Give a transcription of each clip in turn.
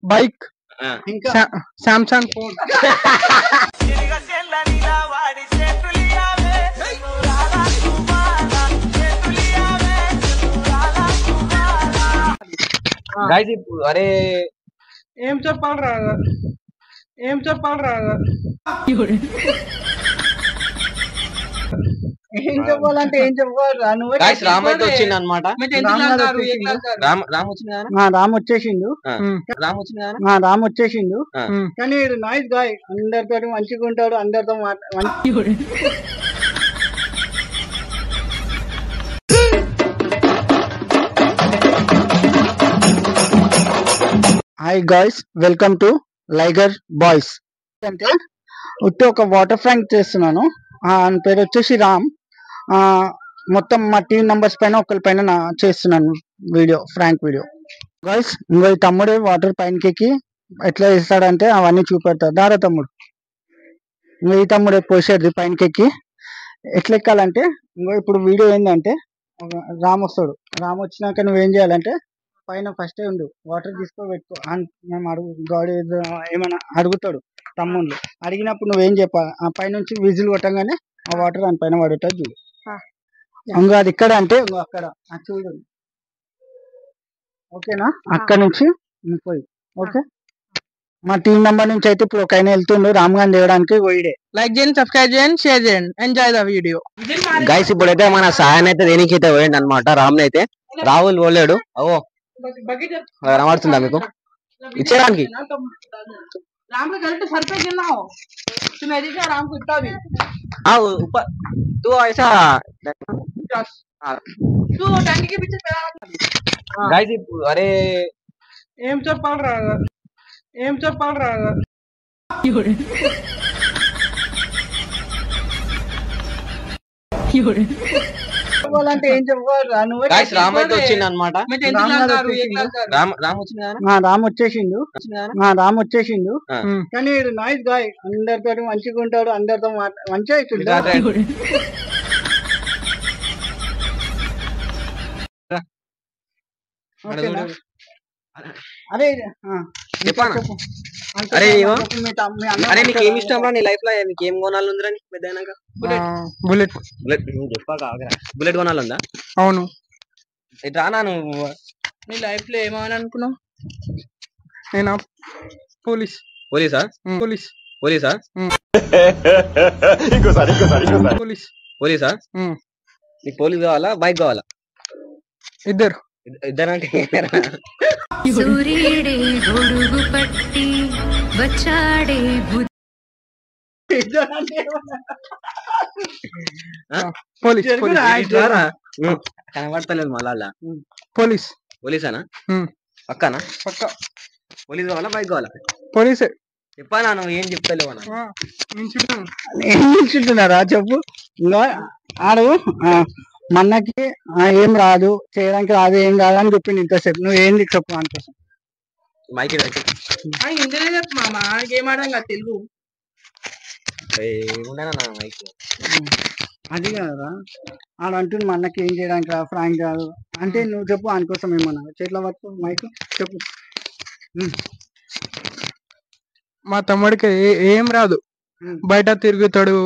Bike, Samsung phone. అరే ఏం చెప్పాలి రాదా, ఏం చెప్పాలి రాదా, ఏం చెప్పాలంటే ఏం చెప్పాలి రా. నువ్వు రామ్ అయితే వచ్చింది అనమాట. రామ్ వచ్చేసిండు రామ్ వచ్చేసిండు కానీ నైస్ గాయ్, అందరితో మంచిగా ఉంటాడు, అందరితో hi guys, welcome to Liger boys. అంటే ఉట్టి ఒక వాటర్ ఫ్రాంక్ చేస్తున్నాను. ఆయన పేరు వచ్చేసి రామ్. మొత్తం మా టీం నంబర్స్ పైన ఒకరి పైన చేస్తున్నాను వీడియో, ఫ్రాంక్ వీడియో. గాయ్స్, ఇంకో తమ్ముడే వాటర్ పైనకి ఎట్లా వేస్తాడంటే అవన్నీ చూపెడతాడు. దారా తమ్ముడు, ఇంకో ఈ తమ్ముడే పోసేది పైనకి ఎట్లా ఎక్కాలంటే, ఇంకో ఇప్పుడు వీడియో ఏంటంటే రామ్ వస్తాడు. రామ్ వచ్చినాక నువ్వేం చేయాలంటే పైన ఫస్టే ఉండు, వాటర్ తీసుకోబెట్టుకో అని మేము గాడి ఏమైనా అడుగుతాడు తమ్ముళ్ళు. అడిగినప్పుడు నువ్వేం చెప్పాలి, ఆ పైనుంచి విజిల్ కొట్టంగానే ఆ వాటర్ దాని పైన పడేటట్టు చూడు. ఇంకా అది ఇక్కడ అంటే అక్కడ చూడు, ఓకేనా? అక్కడ నుంచి పోయి ఓకే. మా టీం నంబర్ నుంచి అయితే ఇప్పుడు ఒక ఆయన వెళ్తుండు రామ్ గారిని తేయడానికి. పోయిడే లైక్ చేయండి, సబ్స్క్రైబ్ చేయండి, షేర్ చేయండి, ఎంజాయ్ ద వీడియో. గైస్ ఇప్పుడైతే మన సాయన్ అయితే దేనికి అయితే పోయింది అనమాట. రామ్ అయితే రాహుల్ పోలేడు. అవో కనబడుతుందా మీకు ఇచ్చేయడానికి? అరే ఏం చెప్పాలి రాదా, ఏం చెప్పాలి రాదా, చెప్పాలంటే ఏం చెప్పాలి రా. నువ్వు రామ్ అయితే వచ్చింది అనమాట. రామ్ వచ్చేసిండు కానీ నైస్ గాయ్, అందరితో మంచిగా ఉంటాడు, అందరితో మంచిగా అవుతుంది. అరే అరే అరే నీకు ఏమి ఇష్టం రా నీ లైఫ్ లో? నీకు ఏం కొనాలి ఉందిరా నీకు పెద్ద? బుల్లెట్. బుల్లెట్ కొనాలందా? అవును. రానా నువ్వు నీ లైఫ్ లో ఏమని అనుకున్నావు? నేను పోలీసా? పోలీసా? నీకు పోలీస్ కావాలా, బైక్ కావాలా? ఇద్దరంటే సూర్యుడే గొడుగు పట్టి వచ్చాడే కనబడతలేదు మళ్ళా. పోలీసానా? పక్కనా? పోలీస్ కావాలా, బైక్ కావాలా? పోలీసే. చెప్పానా నువ్వు ఏం చెప్తలేవు? ఏం నిల్చుంటున్నారా చెప్పు. ఆడు మన్నకి ఏం రాదు, చేయడానికి రాదు, ఏం రాదు అని చెప్పింది ఇంతసేపు. నువ్వు ఏంది చెప్పు అందుకోసం. హిందీలో చెప్పు మామా, ఏమాడం కదా తెలుగు. అది కాదురా, ఆడు అంటుంది మా అన్నకి ఏం చేయడానికి రా, ఫ్రాంక్ కాదు అంటే నువ్వు చెప్పు అందుకోసం. ఏమన్నా చేతిలో పట్టుకో మైక్ చెప్పు. మా తమ్ముడికి ఏం రాదు, బయట తిరుగుతాడు,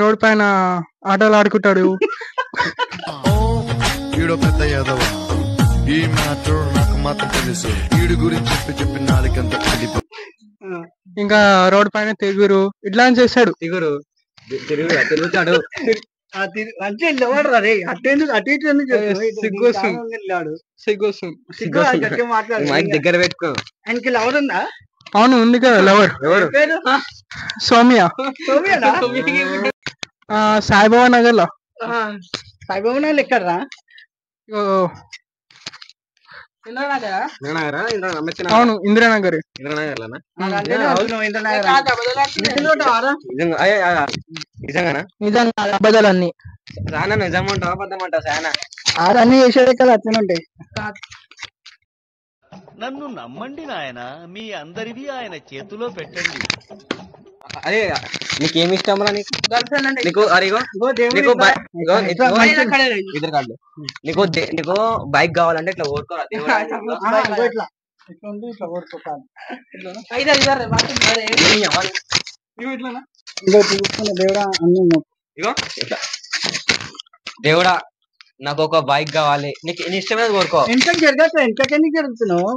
రోడ్ పైన ఆటలు ఆడుకుంటాడు. ఈడో పెద్ద యాదవ, ఈ మ్యాటర్ నాకు మాత్రం తెలుసు. ఈడు గురించి చెప్పి నాలుగంత ఇంకా రోడ్ పైన తిరుగురు ఇట్లా అని చేశాడు. తిరుగుతాడు దగ్గర పెట్టుకో. ఆయనకి లవర్ ఉందా? అవును ఉంది కదా లవర్. ఎవరు? సౌమ్య. సాయిబాబా నగర్ లో. సాయిబాబా నగర్ ఎక్కడరా? అవును ఇందిరానగర్. అబద్ధాలన్నీ రానా? నిజమంటావా అబద్ధమంటావా? సాయనా అవన్నీ చేసేదే కదా అట్లనే ఉంటాయి. నన్ను నమ్మండి నాయన, మీ అందరివి ఆయన చేతిలో పెట్టండి. అదే నీకేమి ఇష్టం రా? నీకు నీకు నీకు బైక్ కావాలంటే ఇట్లా ఓడుకోరా. ఇట్లా కొట్టుకోవాలి. ఇట్లానా ఇదిగో చూసుకున్న దేవుడా అన్ని ఇగో ఇట్లా. దేవుడా నాకు ఒక బైక్ కావాలి, నీకు నీ ఇష్టమైన కోరుకో. ఇంతకు జరగచ్చు, ఇంతకెందుకు జరుగుతున్నావు?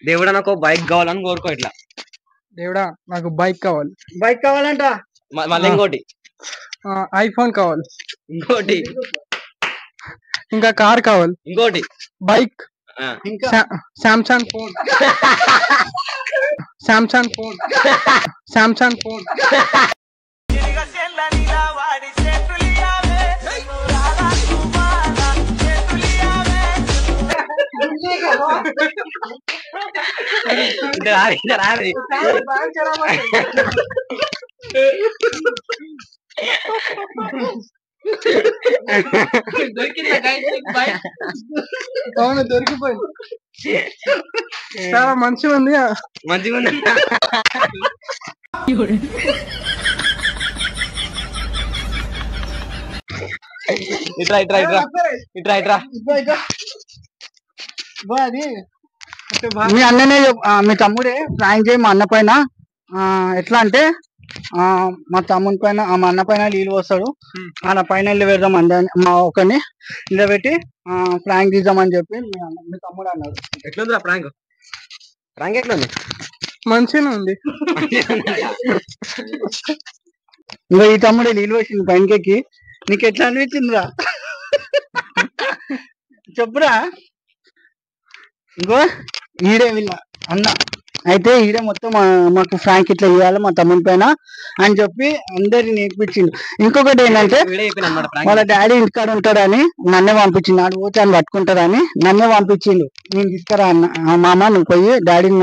దేవుడా నాకు ఒక బైక్ కావాలని కోరుకో. ఇట్లా దేవుడా నాకు బైక్ కావాలి, బైక్ కావాలంట. మళ్ళీ ఇంకోటి, ఐఫోన్ కావాలి, ఇంకోటి, ఇంకా కార్ కావాలి, ఇంకోటి, బైక్, ఇంకా Samsung phone, Samsung phone, Samsung phone. అవును దొరికిపోయింది, చాలా మంచిగా ఉంది. మంచిగా ఉంది. ఇట్రా ఇట్రా ఇట్రా ఇట్రా ఇట్రా. అది మీ అన్ననే మీ తమ్ముడే ప్రాంక్ చేయి మా అన్న పైన. ఎట్లా అంటే మా తమ్ముని పైన మా అన్న పైన నీళ్ళు పోస్తాడు, ఆయన పైన ఇల్లు పెడదాం అందరిని మా ఒకరిని ఇల్లు పెట్టి ప్రాంక్ తీద్దామని చెప్పి మీ తమ్ముడు అన్నాడు. ఎట్లుందిరా ప్రాంక్? ప్రాంక్ ఎట్లుంది? మంచిగా ఉంది. ఇంకా ఈ తమ్ముడే నీళ్ళు పోసింది పైనకెక్కి. నీకు ఎట్లా అనిపించిందిరా చెప్పురా. ఇంకో ఈడే వీళ్ళ అన్న అయితే ఈడే మొత్తం మాకు ఫ్రాంక్ ఇట్లా ఇవ్వాలి మా తమ్ముని పైన అని చెప్పి అందరికి నేర్పించిండు. ఇంకొకటి ఏంటంటే వాళ్ళ డాడీ ఇంటికాడ ఉంటాడని నన్నే పంపించిండు, ఆడు పోతే అని పట్టుకుంటారని నన్నే పంపించిండు. నేను తీసుకురా అన్న, మామ నువ్వు పోయి డాడీని